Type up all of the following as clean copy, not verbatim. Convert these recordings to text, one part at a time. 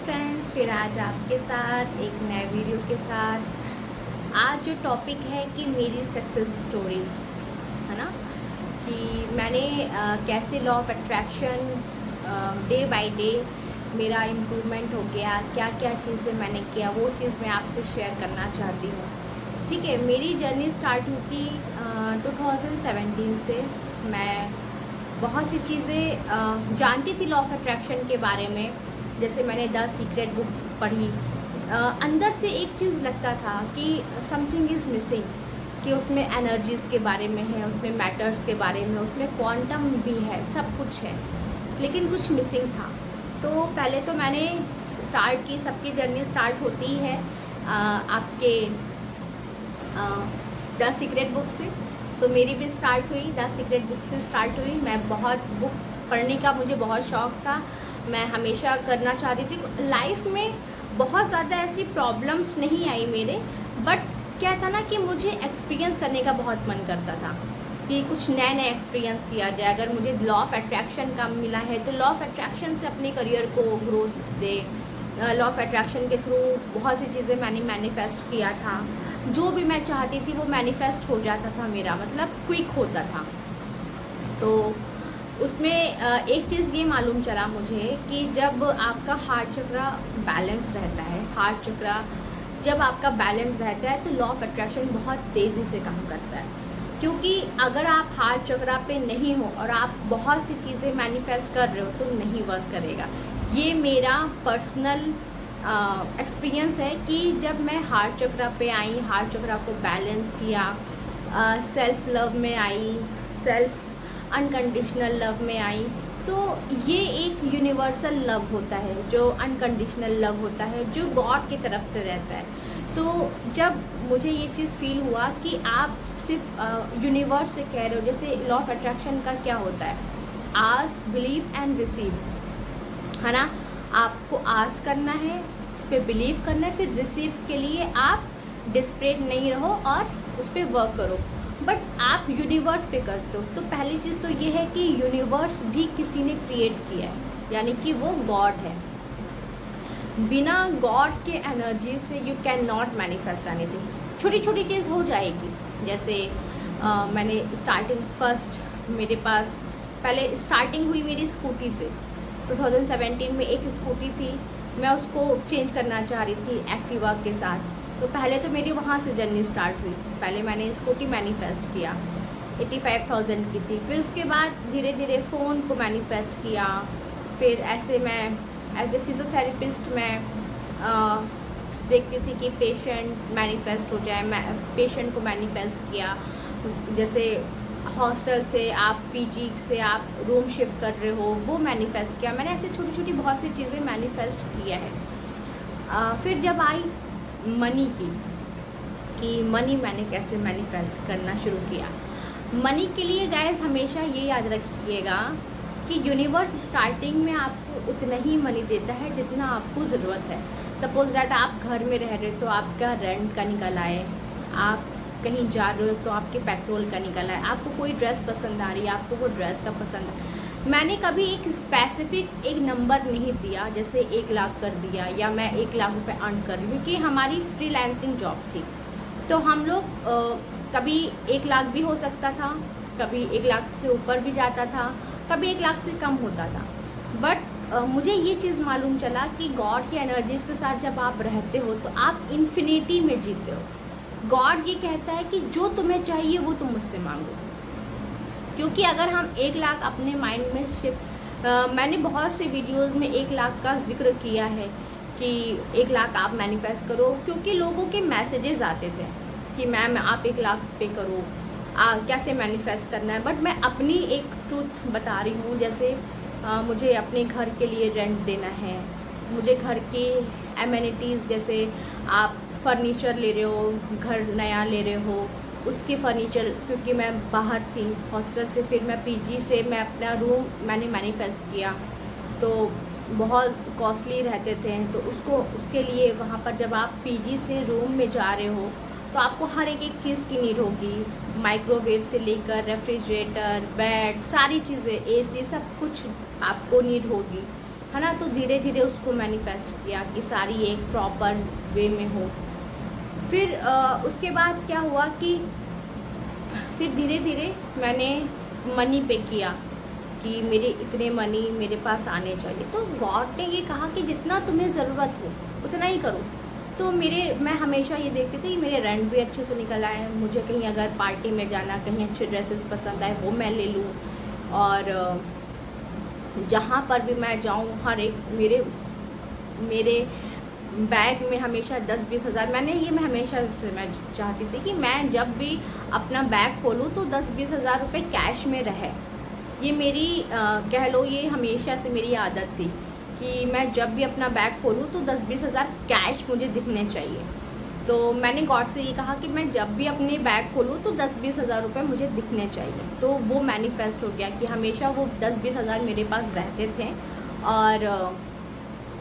Friends, फिर आज आपके साथ एक नए वीडियो के साथ। आज जो टॉपिक है कि मेरी सक्सेस स्टोरी है ना, कि मैंने कैसे law of attraction day by day मेरा इम्प्रूवमेंट हो गया, क्या क्या चीज़ें मैंने किया, वो चीज़ मैं आपसे शेयर करना चाहती हूँ। ठीक है, मेरी जर्नी स्टार्ट हुई थी 2017 से। मैं बहुत सी चीज़ें जानती थी लॉ ऑफ अट्रैक्शन के बारे में। जैसे मैंने द सीक्रेट बुक पढ़ी, अंदर से एक चीज़ लगता था कि समथिंग इज़ मिसिंग, कि उसमें एनर्जीज़ के बारे में है, उसमें मैटर्स के बारे में, उसमें क्वांटम भी है, सब कुछ है, लेकिन कुछ मिसिंग था। तो पहले तो मैंने स्टार्ट की, सबकी जर्नी स्टार्ट होती ही है आपके द सीक्रेट बुक से। तो मेरी भी स्टार्ट हुई द सीक्रेट बुक से स्टार्ट हुई। मैं बहुत बुक पढ़ने का मुझे बहुत शौक़ था, मैं हमेशा करना चाहती थी। लाइफ में बहुत ज़्यादा ऐसी प्रॉब्लम्स नहीं आई मेरे, बट क्या था ना कि मुझे एक्सपीरियंस करने का बहुत मन करता था कि कुछ नए नए एक्सपीरियंस किया जाए। अगर मुझे लॉ ऑफ अट्रैक्शन का मिला है तो लॉ ऑफ अट्रैक्शन से अपने करियर को growth they. Law of attraction के थ्रू बहुत सी चीज़ें मैंने मैनिफेस्ट किया था, जो भी मैं चाहती थी वो मैनिफेस्ट हो जाता था मेरा, मतलब क्विक होता था। तो उसमें एक चीज़ ये मालूम चला मुझे कि जब आपका हार्ट चक्रा बैलेंस रहता है, हार्ट चक्रा जब आपका बैलेंस रहता है तो लॉ ऑफ अट्रैक्शन बहुत तेज़ी से काम करता है। क्योंकि अगर आप हार्ट चक्रा पे नहीं हो और आप बहुत सी चीज़ें मैनिफेस्ट कर रहे हो तो नहीं वर्क करेगा। ये मेरा पर्सनल एक्सपीरियंस है कि जब मैं हार्ट चक्रा पे आई, हार्ट चक्रा को बैलेंस किया, सेल्फ लव में आई, सेल्फ अनकंडीशनल लव में आई, तो ये एक यूनिवर्सल लव होता है, जो अनकंडीशनल लव होता है, जो गॉड की तरफ से रहता है। तो जब मुझे ये चीज़ फील हुआ कि आप सिर्फ यूनिवर्स से कह रहे हो, जैसे लॉ ऑफ अट्रैक्शन का क्या होता है, आस्क, बिलीव एंड रिसीव, है ना। आपको आस्क करना है, उस पर बिलीव करना है, फिर रिसीव के लिए आप डिस्परेट नहीं रहो और उस पर वर्क करो। बट आप यूनिवर्स पे करते हो, तो पहली चीज़ तो ये है कि यूनिवर्स भी किसी ने क्रिएट किया है, यानी कि वो गॉड है। बिना गॉड के एनर्जी से you can not manifest anything. छोटी छोटी चीज़ हो जाएगी, जैसे मैंने स्टार्टिंग फर्स्ट, मेरे पास पहले स्टार्टिंग हुई मेरी स्कूटी से। 2017 में एक स्कूटी थी, मैं उसको चेंज करना चाह रही थी एक्टिवा के साथ। तो पहले तो मेरी वहाँ से जर्नी स्टार्ट हुई। पहले मैंने स्कूटी मैनिफेस्ट किया, 85,000 की थी। फिर उसके बाद धीरे धीरे फ़ोन को मैनिफेस्ट किया। फिर ऐसे मैं एज ए फिज़ियोथेरेपिस्ट मैं देखती थी कि पेशेंट मैनिफेस्ट हो जाए, मैं पेशेंट को मैनिफेस्ट किया। जैसे हॉस्टल से आप पीजी से आप रूम शिफ्ट कर रहे हो, वो मैनिफेस्ट किया मैंने। ऐसे छोटी छोटी बहुत सी चीज़ें मैनिफेस्ट किया है। फिर जब आई मनी की, कि मनी मैंने कैसे मैनिफेस्ट करना शुरू किया। मनी के लिए गाइस हमेशा ये याद रखिएगा कि यूनिवर्स स्टार्टिंग में आपको उतना ही मनी देता है जितना आपको ज़रूरत है। सपोज डैट आप घर में रह रहे हो तो आपका रेंट का निकल आए, आप कहीं जा रहे हो तो आपके पेट्रोल का निकल आए, आपको कोई ड्रेस पसंद आ रही है, आपको वो ड्रेस का पसंद है। मैंने कभी एक स्पेसिफिक एक नंबर नहीं दिया, जैसे 1 लाख कर दिया या मैं 1 लाख रुपए अर्न कर रही हूँ, क्योंकि हमारी फ्रीलांसिंग जॉब थी। तो हम लोग कभी 1 लाख भी हो सकता था, कभी 1 लाख से ऊपर भी जाता था, कभी 1 लाख से कम होता था। बट मुझे ये चीज़ मालूम चला कि गॉड की एनर्जीज़ के साथ जब आप रहते हो तो आप इन्फिनिटी में जीते हो। गॉड ये कहता है कि जो तुम्हें चाहिए वो तुम मुझसे मांगो। क्योंकि अगर हम 1 लाख अपने माइंड में शिफ्ट, मैंने बहुत से वीडियोस में 1 लाख का जिक्र किया है कि 1 लाख आप मैनिफेस्ट करो, क्योंकि लोगों के मैसेजेस आते थे कि मैम आप 1 लाख पे करो, कैसे मैनिफेस्ट करना है। बट मैं अपनी एक ट्रूथ बता रही हूँ। जैसे मुझे अपने घर के लिए रेंट देना है, मुझे घर की एमेनिटीज़, जैसे आप फर्नीचर ले रहे हो, घर नया ले रहे हो, उसके फर्नीचर, क्योंकि मैं बाहर थी हॉस्टल से, फिर मैं पीजी से मैं अपना रूम मैंने मैनिफेस्ट किया, तो बहुत कॉस्टली रहते थे। तो उसके लिए वहाँ पर जब आप पीजी से रूम में जा रहे हो तो आपको हर एक चीज़ की नीड होगी, माइक्रोवेव से लेकर रेफ्रिजरेटर, बेड, सारी चीज़ें, एसी, सब कुछ आपको नीड होगी। है ना। तो धीरे धीरे उसको मैनिफेस्ट किया कि साड़ी एक प्रॉपर वे में हो। फिर उसके बाद क्या हुआ कि फिर धीरे धीरे मैंने मनी पे किया कि मेरे इतने मनी मेरे पास आने चाहिए। तो गॉड ने ये कहा कि जितना तुम्हें ज़रूरत हो उतना ही करो। तो मैं हमेशा ये देखती थी कि मेरे रेंट भी अच्छे से निकल आए, मुझे कहीं अगर पार्टी में जाना, कहीं अच्छे ड्रेसेस पसंद आए वो मैं ले लूँ, और जहाँ पर भी मैं जाऊँ हर एक मेरे बैग में हमेशा 10-20 हज़ार, मैं हमेशा से मैं चाहती थी कि मैं जब भी अपना बैग खोलूँ तो 10-20 हज़ार रुपये कैश में रहे। ये मेरी कह लो ये हमेशा से मेरी आदत थी कि मैं जब भी अपना बैग खोलूँ तो 10-20 हज़ार कैश मुझे दिखने चाहिए। तो मैंने गॉड से ये कहा कि मैं जब भी अपने बैग खोलूँ तो 10-20 हज़ार रुपये मुझे दिखने चाहिए। तो वो मैनिफेस्ट हो गया कि हमेशा वो 10-20 हज़ार मेरे पास रहते थे, और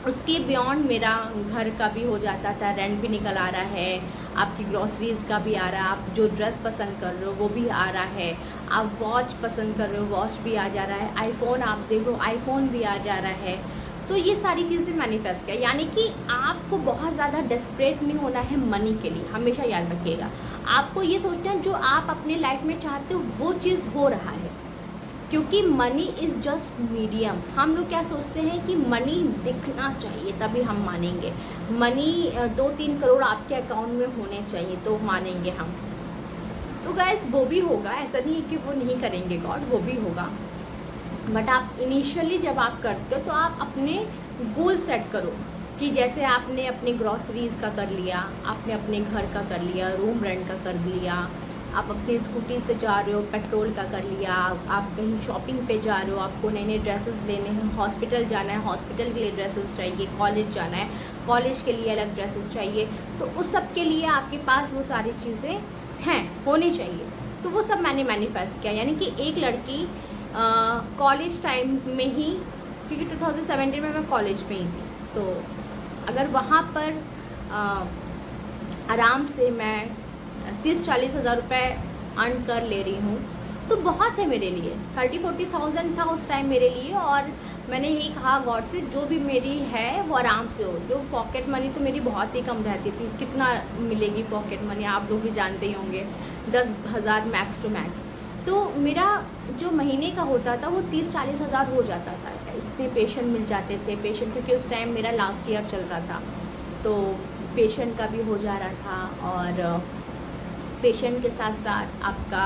उसके बियॉन्ड मेरा घर का भी हो जाता था, रेंट भी निकल आ रहा है, आपकी ग्रॉसरीज़ का भी आ रहा है, आप जो ड्रेस पसंद कर रहे हो वो भी आ रहा है, आप वॉच पसंद कर रहे हो वॉच भी आ जा रहा है, आईफोन आप देख रहे हो आईफोन भी आ जा रहा है। तो ये सारी चीज़ें मैनिफेस्ट किया। यानी कि आपको बहुत ज़्यादा डेस्परेट नहीं होना है मनी के लिए, हमेशा याद रखिएगा। आपको ये सोचना है जो आप अपने लाइफ में चाहते हो वो चीज़ हो रहा है, क्योंकि मनी इज़ जस्ट मीडियम। हम लोग क्या सोचते हैं कि मनी दिखना चाहिए तभी हम मानेंगे, मनी 2-3 करोड़ आपके अकाउंट में होने चाहिए तो मानेंगे हम। तो गाइस वो भी होगा, ऐसा नहीं है कि वो नहीं करेंगे गॉड, वो भी होगा। बट आप इनिशियली जब आप करते हो तो आप अपने गोल सेट करो कि जैसे आपने अपने ग्रॉसरीज़ का कर लिया, आपने अपने घर का कर लिया, रूम रेंट का कर लिया, आप अपनी स्कूटी से जा रहे हो पेट्रोल का कर लिया, आप कहीं शॉपिंग पे जा रहे हो, आपको नए नए ड्रेसेस लेने हैं, हॉस्पिटल जाना है हॉस्पिटल के लिए ड्रेसेस चाहिए, कॉलेज जाना है कॉलेज के लिए अलग ड्रेसेस चाहिए, तो उस सब के लिए आपके पास वो सारी चीज़ें हैं, होनी चाहिए। तो वो सब मैंने मैनिफेस्ट किया। यानी कि एक लड़की कॉलेज टाइम में ही, क्योंकि 2017 में मैं कॉलेज में ही थी, तो अगर वहाँ पर आराम से मैं 30-40 हज़ार रुपये अर्न कर ले रही हूँ तो बहुत है मेरे लिए। 30-40,000 था उस टाइम मेरे लिए, और मैंने यही कहा गॉड से जो भी मेरी है वो आराम से हो। जो पॉकेट मनी तो मेरी बहुत ही कम रहती थी, कितना मिलेगी पॉकेट मनी आप लोग भी जानते ही होंगे, 10,000 मैक्स टू मैक्स। तो मेरा जो महीने का होता था वो 30-40 हज़ार हो जाता था। इतने पेशेंट मिल जाते थे, पेशेंट क्योंकि उस टाइम मेरा लास्ट ईयर चल रहा था, तो पेशेंट का भी हो जा रहा था, और पेशेंट के साथ साथ आपका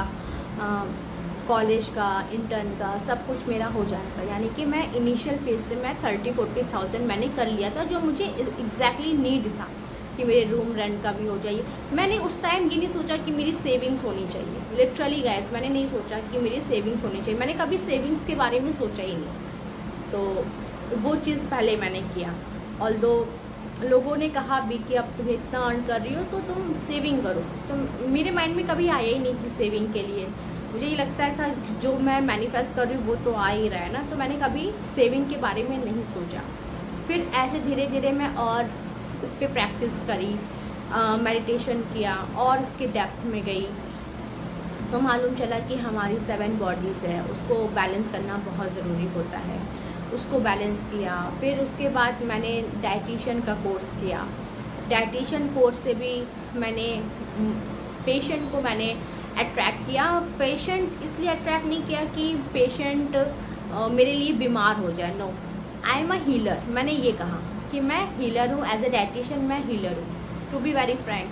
कॉलेज का, इंटर्न का सब कुछ मेरा हो जाता था। यानी कि मैं इनिशियल फेज से मैं 30-40,000 मैंने कर लिया था, जो मुझे एग्जैक्टली नीड था कि मेरे रूम रेंट का भी हो जाइए। मैंने उस टाइम ये नहीं सोचा कि मेरी सेविंग्स होनी चाहिए, लिटरली गाइस मैंने नहीं सोचा कि मेरी सेविंग्स होनी चाहिए, मैंने कभी सेविंग्स के बारे में सोचा ही नहीं। तो वो चीज़ पहले मैंने किया। ऑल्दो लोगों ने कहा भी कि अब तुम इतना अर्न कर रही हो तो तुम सेविंग करो, तो मेरे माइंड में कभी आया ही नहीं कि सेविंग के लिए। मुझे ये लगता था जो मैं मैनिफेस्ट कर रही हूँ वो तो आ ही रहा है ना, तो मैंने कभी सेविंग के बारे में नहीं सोचा। फिर ऐसे धीरे धीरे मैं और इस पर प्रैक्टिस करी, मेडिटेशन किया और इसके डेप्थ में गई, तो मालूम चला कि हमारी 7 बॉडीज़ है, उसको बैलेंस करना बहुत ज़रूरी होता है। उसको बैलेंस किया। फिर उसके बाद मैंने डाइटिशियन का कोर्स किया। डाइटिशियन कोर्स से भी मैंने पेशेंट को मैंने अट्रैक्ट किया। पेशेंट इसलिए अट्रैक्ट नहीं किया कि पेशेंट मेरे लिए बीमार हो जाए, no, I am a healer. मैंने ये कहा कि मैं हीलर हूँ, एज ए डाइटिशियन मैं हीलर हूँ। टू बी वेरी फ्रैंक,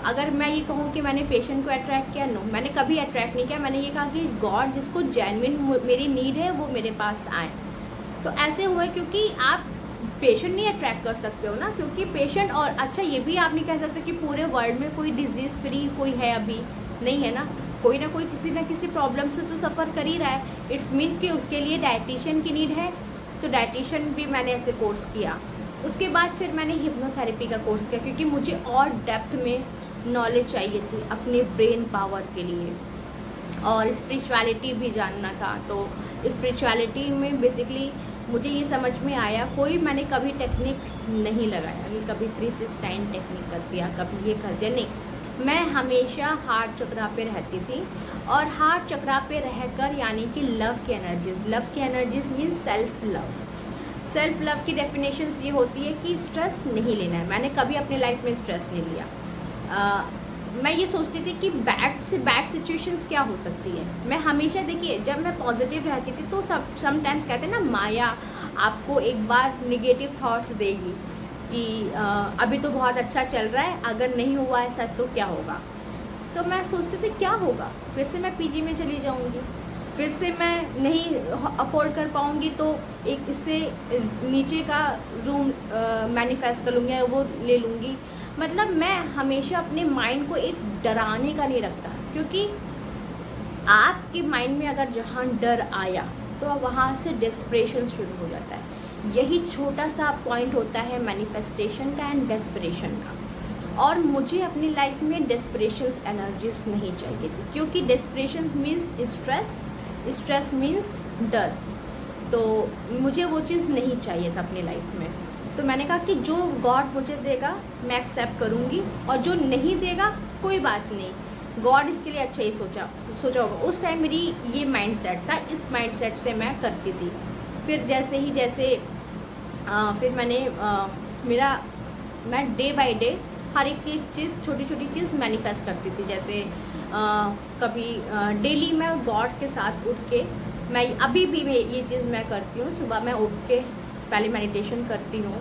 अगर मैं ये कहूँ कि मैंने पेशेंट को अट्रैक्ट किया, नो, मैंने कभी अट्रैक्ट नहीं किया। मैंने ये कहा कि गॉड जिसको जेन्युइन मेरी नीड है वो मेरे पास आए। तो ऐसे हुए, क्योंकि आप पेशेंट नहीं अट्रैक्ट कर सकते हो ना, क्योंकि पेशेंट, और अच्छा ये भी आप नहीं कह सकते कि पूरे वर्ल्ड में कोई डिजीज़ फ्री कोई है, अभी नहीं है ना, कोई ना कोई किसी ना किसी प्रॉब्लम से तो सफ़र कर ही रहा है। इट्स मीन कि उसके लिए डाइटिशियन की नीड है, तो डाइटिशियन भी मैंने ऐसे कोर्स किया। उसके बाद फिर मैंने हिप्नोथेरेपी का कोर्स किया, क्योंकि मुझे और डेप्थ में नॉलेज चाहिए थी अपने ब्रेन पावर के लिए, और स्पिरिचुअलिटी भी जानना था। तो स्पिरिचुअलिटी में बेसिकली मुझे ये समझ में आया, कोई मैंने कभी टेक्निक नहीं लगाया कि कभी 369 टेक्निक कर दिया, कभी ये कर दिया, नहीं। मैं हमेशा हार्ट चक्रा पे रहती थी, और हार्ट चक्रा पे रहकर यानी कि लव की energies means self love. Self love की डेफिनेशंस ये होती है कि स्ट्रेस नहीं लेना है। मैंने कभी अपने लाइफ में स्ट्रेस नहीं लिया। मैं ये सोचती थी कि बैड से बैड सिचुएशंस क्या हो सकती है। मैं हमेशा, देखिए, जब मैं पॉजिटिव रहती थी तो समटाइम्स कहते हैं ना, माया आपको एक बार निगेटिव थॉट्स देगी कि अभी तो बहुत अच्छा चल रहा है, अगर नहीं हुआ ऐसा तो क्या होगा। तो मैं सोचती थी क्या होगा, फिर से मैं पीजी में चली जाऊंगी, फिर से मैं नहीं अफोर्ड कर पाऊंगी तो एक इससे नीचे का रूम मैनिफेस्ट कर लूँगी, वो ले लूँगी। मतलब मैं हमेशा अपने माइंड को एक डराने का नहीं रखता, क्योंकि आपके माइंड में अगर जहाँ डर आया तो वहाँ से डेस्परेशन शुरू हो जाता है। यही छोटा सा पॉइंट होता है मैनिफेस्टेशन का एंड डेस्परेशन का। और मुझे अपनी लाइफ में डेस्परेशंस एनर्जीज नहीं चाहिए थी, क्योंकि desperation means stress, stress means डर। तो मुझे वो चीज़ नहीं चाहिए था अपनी लाइफ में। तो मैंने कहा कि जो गॉड मुझे देगा मैं एक्सेप्ट करूँगी, और जो नहीं देगा कोई बात नहीं, गॉड इसके लिए अच्छा ही सोचा होगा। उस टाइम मेरी ये माइंडसेट था, इस माइंडसेट से मैं करती थी। फिर जैसे फिर मैं डे बाय डे हर एक चीज़, छोटी छोटी चीज़ मैनिफेस्ट करती थी। जैसे कभी डेली मैं गॉड के साथ उठ के, मैं अभी भी ये चीज़ मैं करती हूँ। सुबह मैं उठ के पहले मेडिटेशन करती हूँ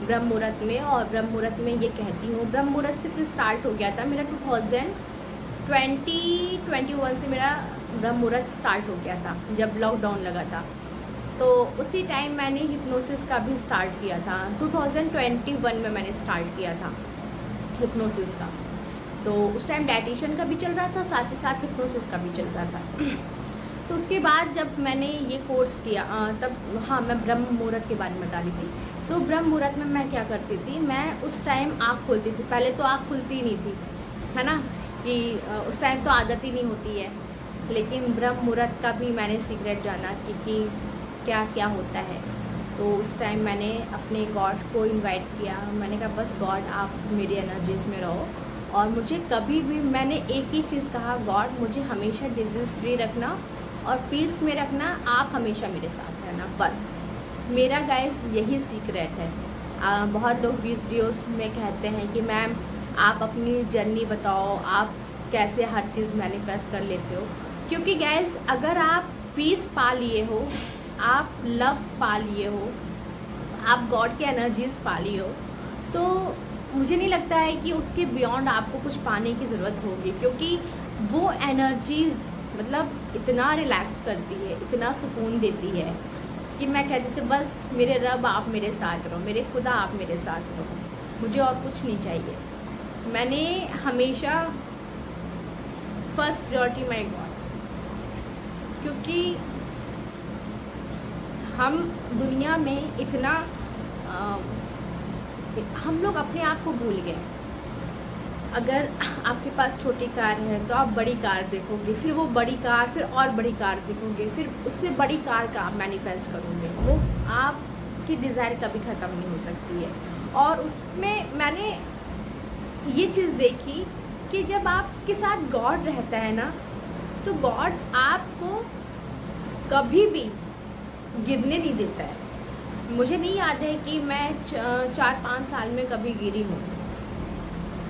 ब्रह्म मुहूर्त में, और ब्रह्म मुहूर्त में ये कहती हूँ, ब्रह्म मुहूर्त से तो स्टार्ट हो गया था मेरा 2021 से मेरा ब्रह्म मुहूर्त स्टार्ट हो गया था, जब लॉकडाउन लगा था। तो उसी टाइम मैंने हिप्नोसिस का भी स्टार्ट किया था। 2021 में मैंने स्टार्ट किया था हिप्नोसिस का। तो उस टाइम डाइटिशियन का भी चल रहा था, साथ ही साथ हिप्नोसिस का भी चल रहा था। तो उसके बाद जब मैंने ये कोर्स किया तब, हाँ, मैं ब्रह्म मुहूर्त के बारे में बता रही थी। तो ब्रह्म मुहूर्त में मैं क्या करती थी, मैं उस टाइम आँख खोलती थी। पहले तो आँख खुलती नहीं थी, है ना, कि उस टाइम तो आदत ही नहीं होती है। लेकिन ब्रह्म मुहूर्त का भी मैंने सीक्रेट जाना कि क्या क्या होता है। तो उस टाइम मैंने अपने गॉड्स को इनवाइट किया। मैंने कहा बस गॉड आप मेरी एनर्जीज़ में रहो, और मुझे कभी भी, मैंने एक ही चीज़ कहा, गॉड मुझे हमेशा डिजीज़ फ्री रखना और पीस में रखना, आप हमेशा मेरे साथ रहना, बस। मेरा गाइस यही सीक्रेट है। बहुत लोग वीडियोस में कहते हैं कि मैम आप अपनी जर्नी बताओ, आप कैसे हर चीज़ मैनिफेस्ट कर लेते हो। क्योंकि गाइस अगर आप पीस पा लिए हो, आप लव पा लिए हो, आप गॉड की एनर्जीज़ पा लिए हो, तो मुझे नहीं लगता है कि उसके बियॉन्ड आपको कुछ पाने की ज़रूरत होगी। क्योंकि वो एनर्जीज़ मतलब इतना रिलैक्स करती है, इतना सुकून देती है कि मैं कहती थी बस मेरे रब आप मेरे साथ रहो, मेरे खुदा आप मेरे साथ रहो, मुझे और कुछ नहीं चाहिए। मैंने हमेशा फर्स्ट प्रायोरिटी माय गॉड, क्योंकि हम दुनिया में इतना हम लोग अपने आप को भूल गए। अगर आपके पास छोटी कार है तो आप बड़ी कार देखोगे, फिर वो बड़ी कार, फिर और बड़ी कार देखोगे, फिर उससे बड़ी कार का आप मैनिफेस्ट करोगे। वो आपकी डिज़ायर कभी ख़त्म नहीं हो सकती है। और उसमें मैंने ये चीज़ देखी कि जब आपके साथ गॉड रहता है ना, तो गॉड आपको कभी भी गिरने नहीं देता है। मुझे नहीं याद है कि मैं 4-5 साल में कभी गिरी हूँ।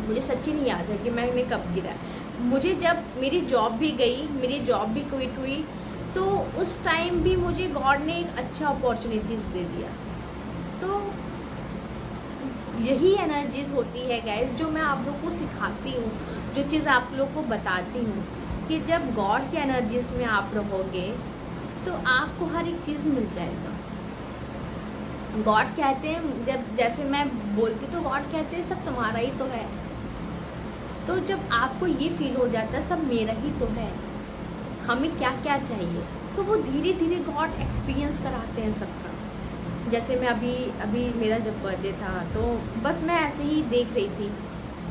मुझे सच्ची नहीं याद है कि मैंने कब गिरा। मुझे जब मेरी जॉब भी गई, मेरी जॉब भी क्विट हुई, तो उस टाइम भी मुझे गॉड ने एक अच्छा अपॉर्चुनिटीज़ दे दिया। तो यही एनर्जीज़ होती है गाइस, जो मैं आप लोगों को सिखाती हूँ, जो चीज़ आप लोगों को बताती हूँ कि जब गॉड की एनर्जीज़ में आप रहोगे तो आपको हर एक चीज़ मिल जाएगा। गॉड कहते हैं, जब जैसे मैं बोलती तो गॉड कहते हैं सब तुम्हारा ही तो है। तो जब आपको ये फील हो जाता है सब मेरा ही तो है, हमें क्या क्या चाहिए, तो वो धीरे धीरे गॉड एक्सपीरियंस कराते हैं सबका। जैसे मैं अभी मेरा जब बर्थडे था तो बस मैं ऐसे ही देख रही थी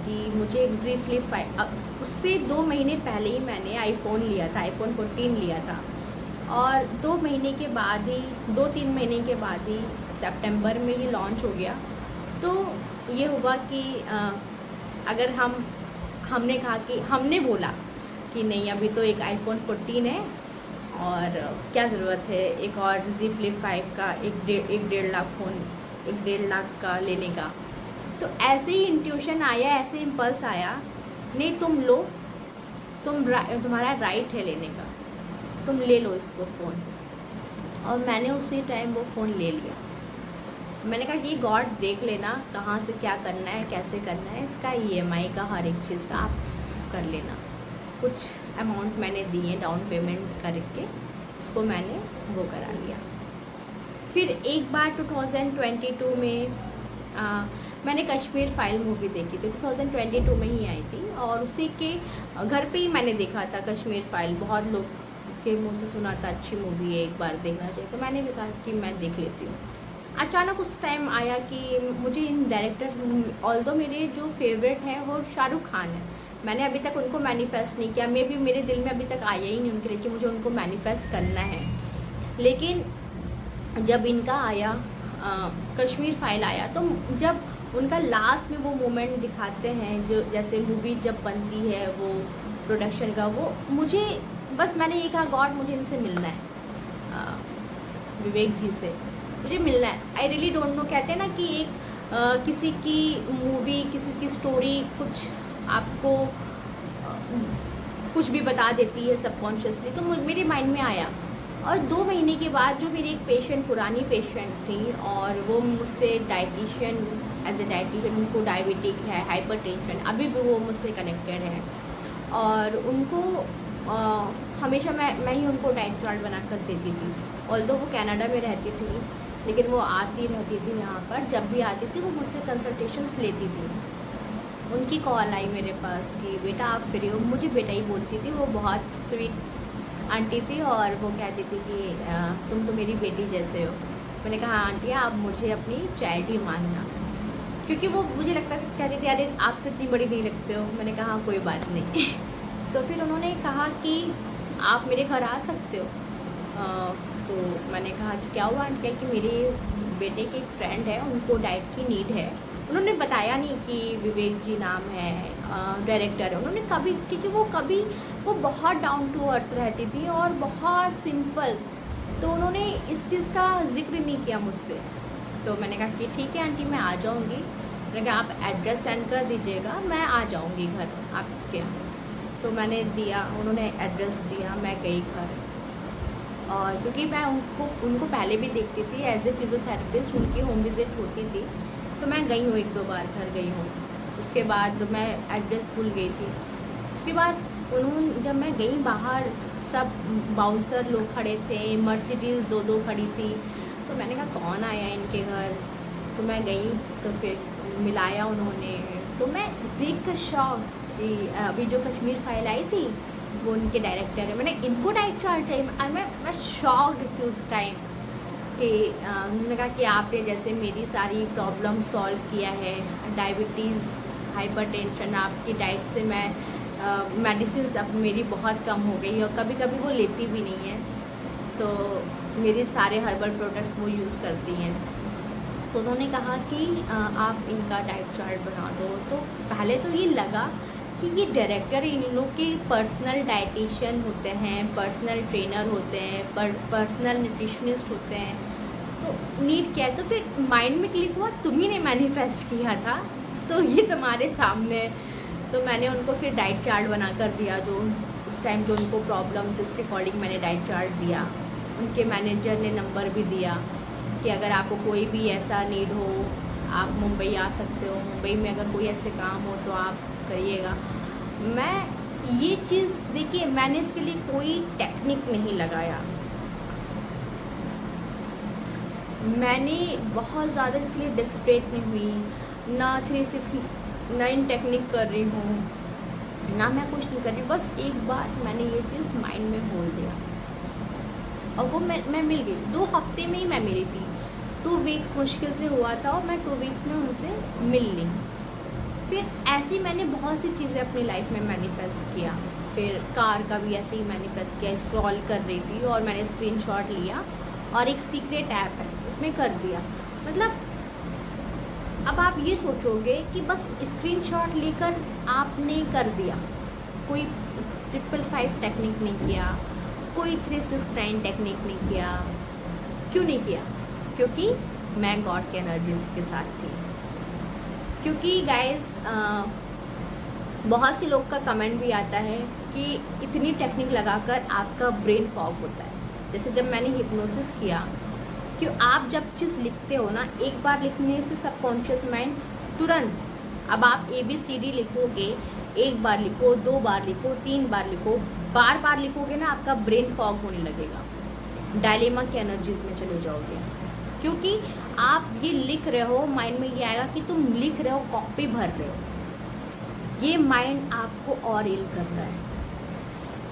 कि मुझे एक Z Flip 5, अब उससे 2 महीने पहले ही मैंने आईफोन लिया था, आईफोन 14 लिया था। और 2 महीने के बाद ही, 2-3 महीने के बाद ही सितंबर में ये लॉन्च हो गया। तो ये हुआ कि अगर हमने कहा कि हमने बोला कि नहीं अभी तो एक आईफोन 14 है और क्या ज़रूरत है एक और Z Flip 5 का, एक डेढ़ लाख फ़ोन, 1.5 लाख का लेने का। तो ऐसे ही इंट्यूशन आया, ऐसे इम्पल्स आया, नहीं तुम लो, तुम्हारा राइट है लेने का, तुम ले लो इसको फ़ोन। और मैंने उसी टाइम वो फ़ोन ले लिया। मैंने कहा कि गॉड देख लेना कहाँ से क्या करना है, कैसे करना है, इसका EMI का हर एक चीज़ का आप कर लेना। कुछ अमाउंट मैंने दिए डाउन पेमेंट करके, इसको मैंने वो करा लिया। फिर एक बार 2022 में मैंने कश्मीर फाइल मूवी देखी थी, 2022 में ही आई थी, और उसी के घर पे ही मैंने देखा था कश्मीर फाइल। बहुत लोग के मुँह से सुना था अच्छी मूवी है, एक बार देखना चाहिए, तो मैंने भी कहा कि मैं देख लेती हूँ। अचानक उस टाइम आया कि मुझे इन डायरेक्टर, ऑल्दो मेरे जो फेवरेट हैं वो शाहरुख खान है, मैंने अभी तक उनको मैनिफेस्ट नहीं किया, मे भी मेरे दिल में अभी तक आया ही नहीं उनके लिए कि मुझे उनको मैनिफेस्ट करना है। लेकिन जब इनका आया कश्मीर फाइल आया, तो जब उनका लास्ट में वो मोमेंट दिखाते हैं, जो जैसे मूवी जब बनती है वो प्रोडक्शन का, वो मुझे बस मैंने ये कहा गॉड मुझे इनसे मिलना है, विवेक जी से मुझे मिलना है। आई रियली डोंट नो, कहते हैं ना कि एक किसी की मूवी, किसी की स्टोरी कुछ आपको कुछ भी बता देती है सबकॉन्शियसली, तो मेरे माइंड में आया। और 2 महीने के बाद जो मेरी एक पेशेंट, पुरानी पेशेंट थी, और वो मुझसे डाइटिशियन, एज ए डाइटिशियन, उनको डायबिटिक है, हाइपरटेंशन, अभी भी वो मुझसे कनेक्टेड है, और उनको हमेशा मैं ही उनको डाइट चार्ट बना कर देती थी। ऑल्दो वो कनाडा में रहती थी, लेकिन वो आती रहती थी यहाँ पर, जब भी आती थी वो मुझसे कंसल्टेशंस लेती थी। उनकी कॉल आई मेरे पास कि बेटा आप फ्री हो, मुझे बेटा ही बोलती थी, वो बहुत स्वीट आंटी थी, और वो कहती थी कि तुम तो मेरी बेटी जैसे हो। मैंने कहा आंटी आप मुझे अपनी चाइल्ड ही मानना, क्योंकि वो मुझे लगता कहती थी अरे आप तो इतनी बड़ी नहीं लगते हो। मैंने कहा हाँ कोई बात नहीं। तो फिर उन्होंने कहा कि आप मेरे घर आ सकते हो। तो मैंने कहा कि क्या हुआ आंटी, कि मेरे बेटे के एक फ्रेंड है, उनको डाइट की नीड है। उन्होंने बताया नहीं कि विवेक जी नाम है, डायरेक्टर है। उन्होंने कभी, क्योंकि वो बहुत डाउन टू अर्थ रहती थी और बहुत सिंपल, तो उन्होंने इस चीज़ का जिक्र नहीं किया मुझसे। तो मैंने कहा कि ठीक है आंटी मैं आ जाऊँगी। मैंने कहा आप एड्रेस सेंड कर दीजिएगा, मैं आ जाऊँगी घर आपके। तो मैंने दिया, उन्होंने एड्रेस दिया, मैं गई घर। और क्योंकि मैं उनको पहले भी देखती थी एज ए फिज़ियोथेरेपिस्ट, उनकी होम विज़िट होती थी, तो मैं गई हूँ 1-2 बार घर गई हूँ। उसके बाद मैं एड्रेस भूल गई थी। उसके बाद जब मैं गई बाहर, सब बाउंसर लोग खड़े थे, मर्सिडीज़ 2-2 खड़ी थी, तो मैंने कहा कौन आया इनके घर। तो मैं गई, तो फिर मिलाया उन्होंने, तो मैं देख कर शॉक कि अभी जो कश्मीर फाइल आई थी वो उनके डायरेक्टर है। मैंने इनको डाइट चार्ट चाहिए। मैं शॉक्ड थी उस टाइम कि उन्होंने कहा कि आपने जैसे मेरी सारी प्रॉब्लम सॉल्व किया है, डायबिटीज़, हाइपरटेंशन, आपकी डाइट से मैं मेडिसिन अब मेरी बहुत कम हो गई, और कभी कभी वो लेती भी नहीं है, तो मेरे सारे हर्बल प्रोडक्ट्स वो यूज़ करती हैं। तो उन्होंने कहा कि आप इनका डाइट चार्ट बना दो। तो पहले तो ये लगा कि ये डायरेक्टर इन लोग के पर्सनल डाइटिशियन होते हैं, पर्सनल ट्रेनर होते हैं, पर्सनल न्यूट्रिशनिस्ट होते हैं, तो नीड क्या है। तो फिर माइंड में क्लिक हुआ तुम ही ने मैनिफेस्ट किया था, तो ये तुम्हारे सामने। तो मैंने उनको फिर डाइट चार्ट बना कर दिया, जो उस टाइम जो उनको प्रॉब्लम थी उसके अकॉर्डिंग मैंने डाइट चार्ट दिया। उनके मैनेजर ने नंबर भी दिया कि अगर आपको कोई भी ऐसा नीड हो आप मुंबई आ सकते हो, मुंबई में अगर कोई ऐसे काम हो तो आप करिएगा। मैं ये चीज़ देखिए, मैंने इसके लिए कोई टेक्निक नहीं लगाया, मैंने बहुत ज़्यादा इसके लिए डेस्परेट नहीं हुई, ना 369 टेक्निक कर रही हूँ, ना मैं कुछ नहीं कर रही। बस एक बार मैंने ये चीज़ माइंड में बोल दिया और वो मैं मिल गई। 2 हफ्ते में ही मैं मिली थी, 2 वीक्स मुश्किल से हुआ था और मैं 2 वीक्स में उनसे मिल ली। फिर ऐसे ही मैंने बहुत सी चीज़ें अपनी लाइफ में मैनिफेस्ट किया। फिर कार का भी ऐसे ही मैनिफेस्ट किया, स्क्रॉल कर रही थी और मैंने स्क्रीनशॉट लिया और एक सीक्रेट ऐप है उसमें कर दिया। मतलब अब आप ये सोचोगे कि बस स्क्रीनशॉट लेकर आपने कर दिया, कोई 555 टेक्निक नहीं किया, कोई 369 टेक्निक नहीं किया। क्यों नहीं किया? क्योंकि मैं गॉड के एनर्जीज के साथ थी। क्योंकि गाइस बहुत से लोग का कमेंट भी आता है कि इतनी टेक्निक लगाकर आपका ब्रेन फॉग होता है। जैसे जब मैंने हिप्नोसिस किया, कि आप जब चीज़ लिखते हो ना, एक बार लिखने से सबकॉन्शियस माइंड तुरंत, अब आप ABCD लिखोगे, एक बार लिखो, 2 बार लिखो, 3 बार लिखो, बार बार लिखोगे ना, आपका ब्रेन फॉग होने लगेगा, डायलेमा की एनर्जीज में चले जाओगे। क्योंकि आप ये लिख रहे हो, माइंड में ये आएगा कि तुम लिख रहे हो, कॉपी भर रहे हो, ये माइंड आपको और इल कर रहा है।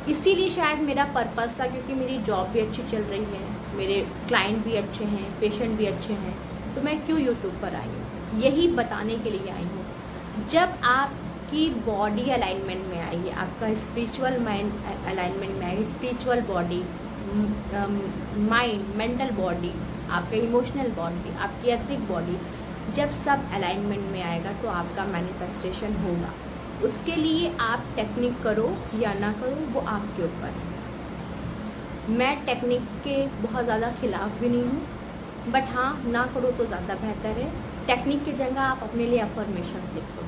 इसीलिए शायद मेरा पर्पस था, क्योंकि मेरी जॉब भी अच्छी चल रही है, मेरे क्लाइंट भी अच्छे हैं, पेशेंट भी अच्छे हैं, तो मैं क्यों यूट्यूब पर आई हूँ? यही बताने के लिए आई हूँ। जब आपकी बॉडी अलाइनमेंट में आई है, आपका स्पिरिचुअल माइंड अलाइनमेंट में आई, spiritual body, mind, mental body, आपका इमोशनल बॉडी, आपकी एथनिक बॉडी, जब सब अलाइनमेंट में आएगा तो आपका मैनिफेस्टेशन होगा। उसके लिए आप टेक्निक करो या ना करो, वो आपके ऊपर है। मैं टेक्निक के बहुत ज़्यादा खिलाफ भी नहीं हूँ, बट हाँ, ना करो तो ज़्यादा बेहतर है। टेक्निक की जगह आप अपने लिए अफर्मेशन लिखो।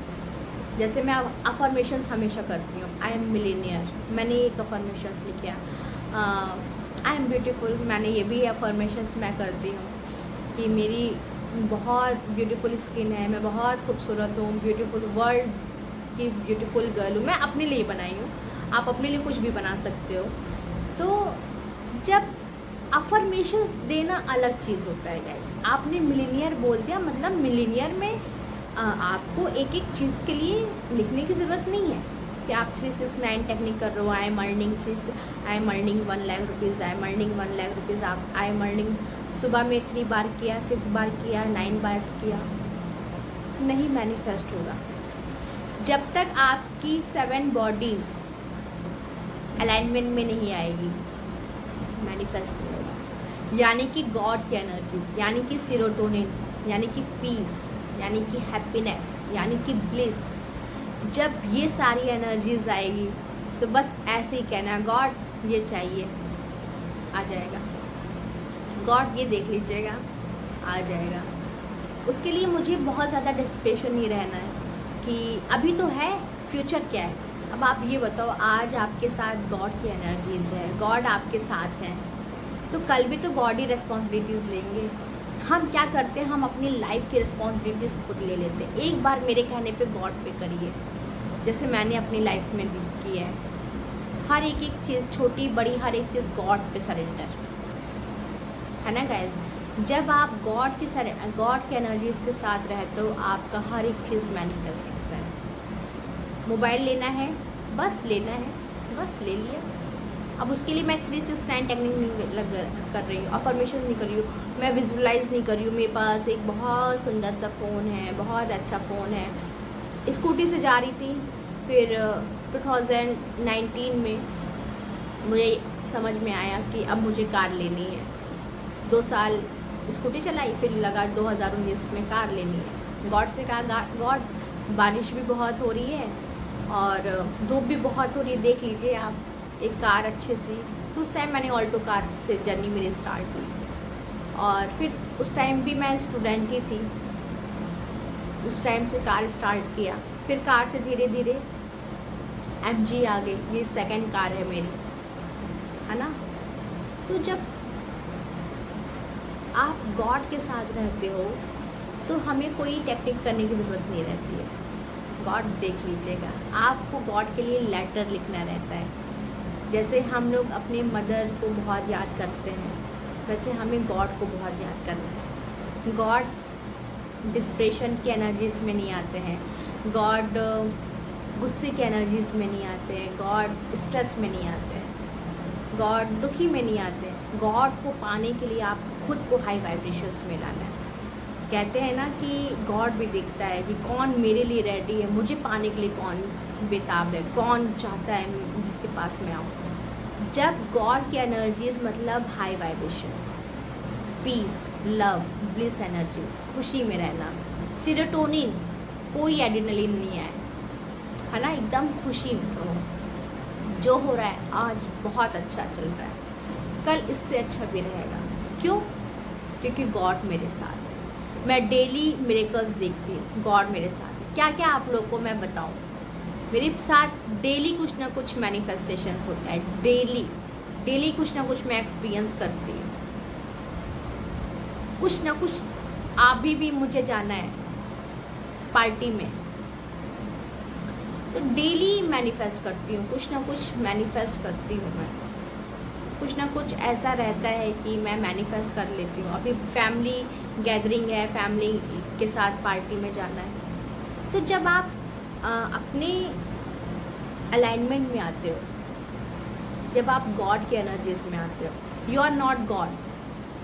जैसे मैं अफर्मेशंस हमेशा करती हूँ। आई एम मिलेनियर, मैंने एक अफर्मेशंस लिखा। आई एम ब्यूटीफुल, मैंने ये भी अफर्मेशंस मैं करती हूँ कि मेरी बहुत ब्यूटीफुल स्किन है, मैं बहुत खूबसूरत हूँ, ब्यूटीफुल वर्ल्ड की ब्यूटीफुल गर्ल हूँ। मैं अपने लिए बनाई हूँ, आप अपने लिए कुछ भी बना सकते हो। तो जब अफर्मेशंस देना अलग चीज़ होता है गाइस। आपने मिलीनियर बोल दिया, मतलब मिलीनियर में आपको एक एक चीज़ के लिए लिखने की ज़रूरत नहीं है कि आप 369 टेक्निक कर रहे हो। I am earning 1 lakh rupees, I am earning 1 lakh rupees. आप आई एम अर्निंग सुबह में 3 बार किया, 6 बार किया, 9 बार किया, नहीं मैनिफेस्ट होगा। जब तक आपकी 7 बॉडीज़ अलाइनमेंट में नहीं आएगी, मैनिफेस्ट नहीं होगा। यानी कि गॉड की एनर्जीज, यानी कि सीरोटोनिन, यानी कि पीस, यानी कि हैप्पीनेस, यानी कि ब्लिस, जब ये सारी एनर्जीज आएगी तो बस ऐसे ही कहना, गॉड ये चाहिए, आ जाएगा। गॉड ये देख लीजिएगा, आ जाएगा। उसके लिए मुझे बहुत ज़्यादा डिस्प्रेशन नहीं रहना है कि अभी तो है, फ्यूचर क्या है। अब आप ये बताओ, आज आपके साथ गॉड की एनर्जीज़ है, गॉड आपके साथ हैं, तो कल भी तो गॉड ही रिस्पॉन्सिबिलिटीज़ लेंगे। हम क्या करते हैं, हम अपनी लाइफ की रिस्पॉन्सिबिलिटीज़ खुद ले लेते हैं। एक बार मेरे कहने पे गॉड पे करिए, जैसे मैंने अपनी लाइफ में की है। हर एक एक चीज़, छोटी बड़ी हर एक चीज़ गॉड पे सरेंडर, है ना गाइज। जब आप गॉड के एनर्जीज़ के साथ रहते हो, आपका हर एक चीज़ मैनिफेस्ट होता है। मोबाइल लेना है, बस लेना है, बस ले लिया। अब उसके लिए मैं 369 टेक्निक नहीं कर रही हूँ, अफर्मेशन नहीं कर रही हूँ, मैं विजुअलाइज़ नहीं कर रही हूँ। मेरे पास एक बहुत सुंदर सा फ़ोन है, बहुत अच्छा फ़ोन है। स्कूटी से जा रही थी, फिर 2019 में मुझे समझ में आया कि अब मुझे कार लेनी है। 2 साल स्कूटी चलाई, फिर लगा 2019 में कार लेनी है। गॉड से कहा, गॉड बारिश भी बहुत हो रही है और धूप भी बहुत हो रही है, देख लीजिए आप एक कार अच्छी सी। तो उस टाइम मैंने ऑल्टो कार से जर्नी मेरी स्टार्ट हुई, और फिर उस टाइम भी मैं स्टूडेंट ही थी। उस टाइम से कार स्टार्ट किया, फिर कार से धीरे धीरे MG आ गई। ये 2nd कार है मेरी, है ना। तो जब आप गॉड के साथ रहते हो तो हमें कोई टेक्निक करने की ज़रूरत नहीं रहती है। गॉड देख लीजिएगा, आपको गॉड के लिए लेटर लिखना रहता है। जैसे हम लोग अपने मदर को बहुत याद करते हैं, वैसे हमें गॉड को बहुत याद करना है। गॉड डिस्प्रेशन की एनर्जीज़ में नहीं आते हैं, गॉड गुस्से की एनर्जीज़ में नहीं आते हैं, गॉड स्ट्रेस में नहीं आते हैं, गॉड दुखी में नहीं आते हैं। गॉड को पाने के लिए आप खुद को हाई वाइब्रेशंस में लाना है। कहते हैं ना कि गॉड भी देखता है कि कौन मेरे लिए रेडी है, मुझे पाने के लिए कौन बेताब है, कौन चाहता है जिसके पास मैं आऊँ। जब गॉड की एनर्जीज़ मतलब high vibrations, peace, love, bliss energies, खुशी में रहना, सीरोटोनिन, कोई एड्रेनलिन नहीं है ना, एकदम खुशी में हो। जो हो रहा है आज बहुत अच्छा चल रहा है, कल इससे अच्छा भी रहेगा। क्यों? क्योंकि गॉड मेरे साथ है। मैं डेली मिरेकल्स देखती हूँ, गॉड मेरे साथ है। क्या क्या आप लोग को मैं बताऊँ, मेरे साथ डेली कुछ ना कुछ मैनिफेस्टेशंस होता है, डेली कुछ ना कुछ मैं एक्सपीरियंस करती हूँ। कुछ ना कुछ अभी भी मुझे जाना है पार्टी में, तो डेली मैनिफेस्ट करती हूँ, कुछ ना कुछ मैनिफेस्ट करती हूँ मैं। कुछ ना कुछ ऐसा रहता है कि मैं मैनिफेस्ट कर लेती हूँ। अभी फैमिली गैदरिंग है, फैमिली के साथ पार्टी में जाना है। तो जब आप अपने अलाइनमेंट में आते हो, जब आप गॉड के एनर्जीज में आते हो, यू आर नॉट गॉड।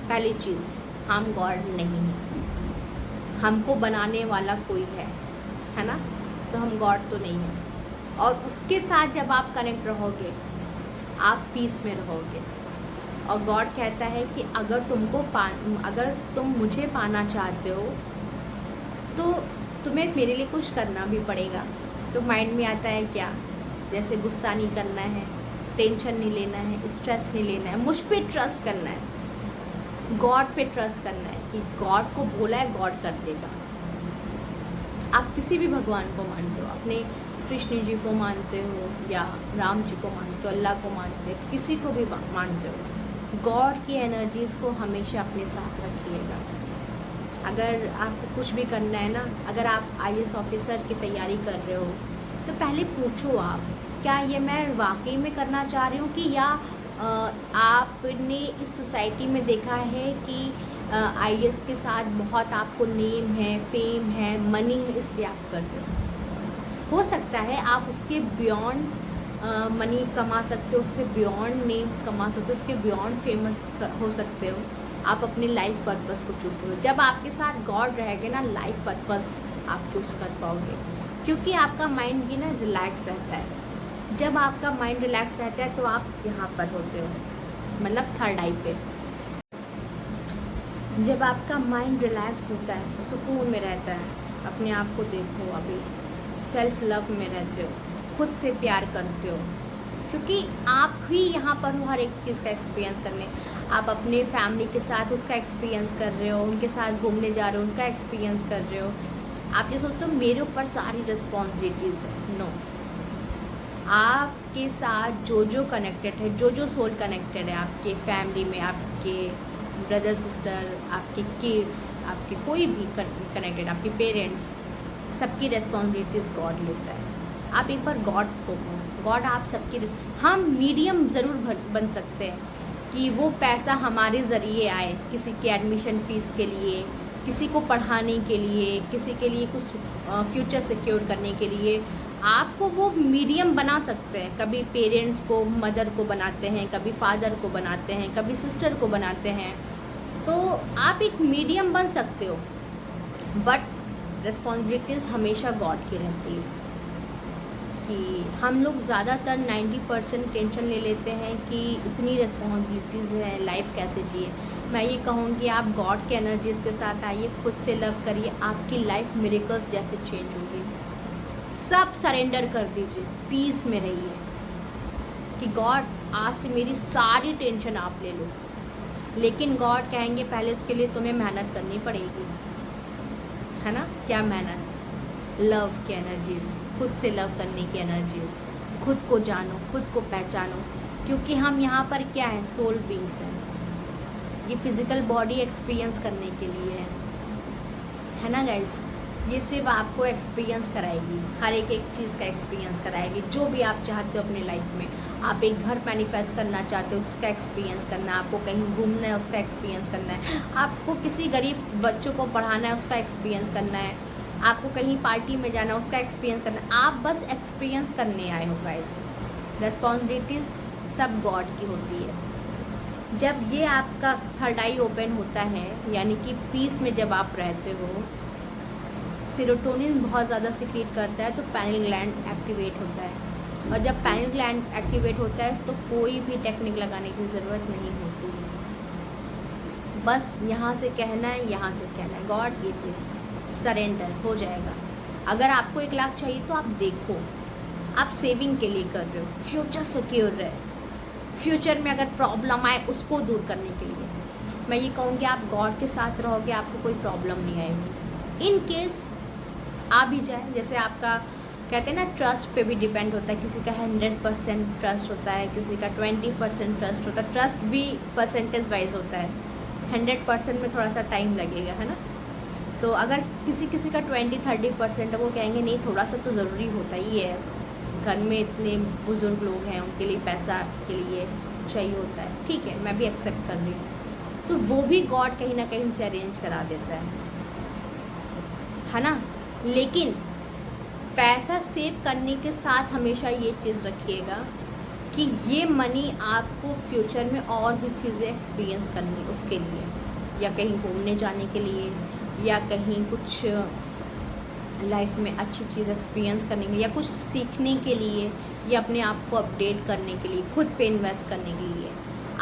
पहली चीज़, हम गॉड नहीं हैं। हमको बनाने वाला कोई है ना, तो हम गॉड तो नहीं हैं। और उसके साथ जब आप कनेक्ट रहोगे, आप पीस में रहोगे। और गॉड कहता है कि अगर तुम मुझे पाना चाहते हो तो तुम्हें मेरे लिए कुछ करना भी पड़ेगा। तो माइंड में आता है क्या, जैसे गुस्सा नहीं करना है, टेंशन नहीं लेना है, स्ट्रेस नहीं लेना है, मुझ पे ट्रस्ट करना है, गॉड पे ट्रस्ट करना है कि गॉड को बोला है, गॉड कर देगा। आप किसी भी भगवान को मानते हो, अपने कृष्ण जी को मानते हो या राम जी को मानते हो, अल्लाह को मानते हो, किसी को भी मानते हो, गॉड की एनर्जीज़ को हमेशा अपने साथ रखिएगा। अगर आपको कुछ भी करना है ना, अगर आप IAS ऑफिसर की तैयारी कर रहे हो, तो पहले पूछो आप, क्या ये मैं वाकई में करना चाह रही हूँ कि या आपने इस सोसाइटी में देखा है कि IAS के साथ बहुत आपको नेम है, फेम है, मनी है, इसलिए आप कर रहे हो सकता है आप उसके बियॉन्ड मनी कमा सकते हो, उससे बियॉन्ड नेम कमा सकते हो, उसके बियॉन्ड फेमस हो सकते हो। आप अपने लाइफ पर्पस को चूज़ करो। जब आपके साथ गॉड रहेगा ना, लाइफ पर्पस आप चूज़ कर पाओगे, क्योंकि आपका माइंड भी ना रिलैक्स रहता है। जब आपका माइंड रिलैक्स रहता है तो आप यहाँ पर होते हो, मतलब थर्ड आई पे। जब आपका माइंड रिलैक्स होता है, सुकून में रहता है, अपने आप को देखो, अभी सेल्फ लव में रहते हो, खुद से प्यार करते हो, क्योंकि आप ही यहाँ पर हो हर एक चीज़ का एक्सपीरियंस करने। आप अपने फैमिली के साथ उसका एक्सपीरियंस कर रहे हो, उनके साथ घूमने जा रहे हो, उनका एक्सपीरियंस कर रहे हो। आप ये सोचते हो मेरे ऊपर सारी रिस्पॉन्सिबिलिटीज़ है। नो, आपके साथ जो कनेक्टेड है, जो सोल कनेक्टेड है आपके फैमिली में, आपके ब्रदर सिस्टर, आपके किड्स, आपके कोई भी कनेक्टेड, आपके पेरेंट्स, सबकी रिस्पॉन्सिबिलिटीज़ गॉड लेता है। आप एक बार गॉड को, गॉड आप सबकी, हम मीडियम ज़रूर बन सकते हैं कि वो पैसा हमारे ज़रिए आए, किसी के एडमिशन फ़ीस के लिए, किसी को पढ़ाने के लिए, किसी के लिए कुछ फ्यूचर सिक्योर करने के लिए आपको वो मीडियम बना सकते हैं। कभी पेरेंट्स को, मदर को बनाते हैं, कभी फादर को बनाते हैं, कभी सिस्टर को बनाते हैं। तो आप एक मीडियम बन सकते हो, बट रिस्पॉन्सिबिलिटीज़ हमेशा गॉड की रहती है। कि हम लोग ज़्यादातर 90% टेंशन ले लेते हैं कि इतनी रिस्पॉन्सिबिलिटीज़ है, लाइफ कैसे जिए। मैं ये कहूँगी आप गॉड के एनर्जीज़ के साथ आइए, खुद से लव करिए, आपकी लाइफ मिरेकल्स जैसे चेंज होगी। सब सरेंडर कर दीजिए, पीस में रहिए कि गॉड आज से मेरी सारी टेंशन आप ले लो। लेकिन गॉड कहेंगे पहले उसके लिए तुम्हें मेहनत करनी पड़ेगी, है ना। क्या मेहनत? लव की एनर्जीज़, खुद से लव करने की एनर्जीज़, खुद को जानो, खुद को पहचानो। क्योंकि हम यहाँ पर क्या है, सोल बींग्स हैं। ये फिज़िकल बॉडी एक्सपीरियंस करने के लिए है ना गाइज। ये सिर्फ आपको एक्सपीरियंस कराएगी, हर एक चीज़ का एक्सपीरियंस कराएगी। जो भी आप चाहते हो अपनी लाइफ में, आप एक घर मैनिफेस्ट करना चाहते हो, उसका एक्सपीरियंस करना है, आपको कहीं घूमना है, उसका एक्सपीरियंस करना है, आपको किसी गरीब बच्चों को पढ़ाना है, उसका एक्सपीरियंस करना है, आपको कहीं पार्टी में जाना है, उसका एक्सपीरियंस करना है। आप बस एक्सपीरियंस करने आए हो गाइस। रिस्पॉन्सिबिलिटीज़ सब गॉड की होती है। जब ये आपका थर्ड आई ओपन होता है, यानी कि पीस में जब आप रहते हो, सेरोटोनिन बहुत ज़्यादा सिक्रीट करता है, तो पैनिल ग्लैंड एक्टिवेट होता है। और जब पैनिल ग्लैंड एक्टिवेट होता है तो कोई भी टेक्निक लगाने की ज़रूरत नहीं होती है। बस यहाँ से कहना है, यहाँ से कहना है, गॉड ये चीज़ सरेंडर हो जाएगा। अगर आपको 1 लाख चाहिए तो आप देखो, आप सेविंग के लिए कर रहे हो, फ्यूचर सिक्योर है, फ्यूचर में अगर प्रॉब्लम आए उसको दूर करने के लिए। मैं ये कहूँगी आप गॉड के साथ रहोगे, आपको कोई प्रॉब्लम नहीं आएगी। इन केस आ भी जाए, जैसे आपका कहते हैं ना ट्रस्ट पे भी डिपेंड होता है, किसी का 100% ट्रस्ट होता है, किसी का 20% ट्रस्ट होता है। ट्रस्ट भी परसेंटेज वाइज होता है, 100% में थोड़ा सा टाइम लगेगा, है ना। तो अगर किसी किसी का 20-30% है, वो कहेंगे नहीं थोड़ा सा तो ज़रूरी होता ही है, घर में इतने बुज़ुर्ग लोग हैं, उनके लिए पैसा के लिए चाहिए होता है, ठीक है, मैं भी एक्सेप्ट कर रही हूँ। तो वो भी गॉड कहीं ना कहीं से अरेंज करा देता है ना। लेकिन पैसा सेव करने के साथ हमेशा ये चीज़ रखिएगा कि ये मनी आपको फ्यूचर में और भी चीज़ें एक्सपीरियंस करनी उसके लिए, या कहीं घूमने जाने के लिए, या कहीं कुछ लाइफ में अच्छी चीज़ एक्सपीरियंस करने के लिए, या कुछ सीखने के लिए, या अपने आप को अपडेट करने के लिए, खुद पे इन्वेस्ट करने के लिए।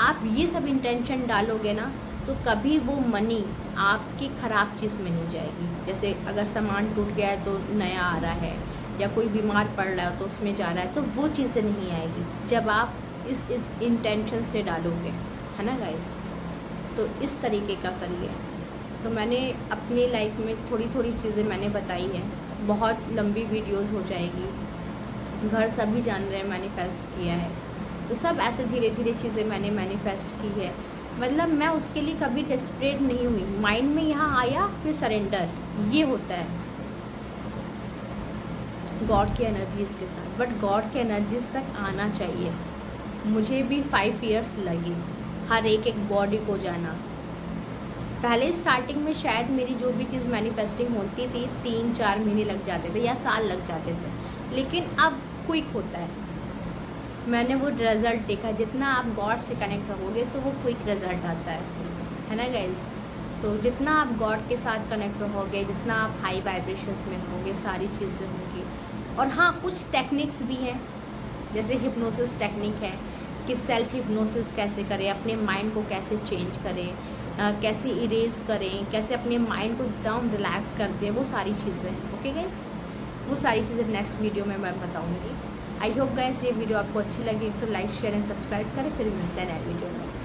आप ये सब इंटेंशन डालोगे ना, तो कभी वो मनी आपकी ख़राब चीज़ में नहीं जाएगी। जैसे अगर सामान टूट गया है तो नया आ रहा है, या कोई बीमार पड़ रहा है तो उसमें जा रहा है, तो वो चीज़ें नहीं आएगी जब आप इस इंटेंशन से डालोगे, है ना गाइस। तो इस तरीके का करिए। तो मैंने अपनी लाइफ में थोड़ी थोड़ी चीज़ें मैंने बताई है, बहुत लंबी वीडियोस हो जाएगी, घर सभी जान रहे हैं मैनिफेस्ट किया है, तो सब ऐसे धीरे धीरे चीज़ें मैंने मैनिफेस्ट की है। मतलब मैं उसके लिए कभी डेस्परेट नहीं हुई, माइंड में यहाँ आया फिर सरेंडर, ये होता है गॉड की एनर्जीज़ के साथ। बट गॉड के एनर्जीज़ तक आना चाहिए। मुझे भी 5 इयर्स लगी हर एक बॉडी को जाना। पहले स्टार्टिंग में शायद मेरी जो भी चीज़ मैनिफेस्टिंग होती थी 3-4 महीने लग जाते थे या साल लग जाते थे, लेकिन अब क्विक होता है। मैंने वो रिज़ल्ट देखा, जितना आप गॉड से कनेक्ट रहोगे तो वो क्विक रिज़ल्ट आता है ना गाइज। तो जितना आप गॉड के साथ कनेक्ट रहोगे, जितना आप हाई वाइब्रेशंस में रहोगे, सारी चीज़ें होंगी। और हाँ, कुछ टेक्निक्स भी हैं, जैसे हिप्नोसिस टेक्निक है कि सेल्फ हिप्नोसिस कैसे करें, अपने माइंड को कैसे चेंज करें, कैसे इरेज करें, कैसे अपने माइंड को एकदम रिलैक्स कर दें, वो सारी चीज़ें। ओके गाइज, वो सारी चीज़ें नेक्स्ट वीडियो में मैं बताऊँगी। आई होप गाइज ये वीडियो आपको अच्छी लगी तो लाइक शेयर एंड सब्सक्राइब करें। फिर मिलते हैं नए वीडियो में।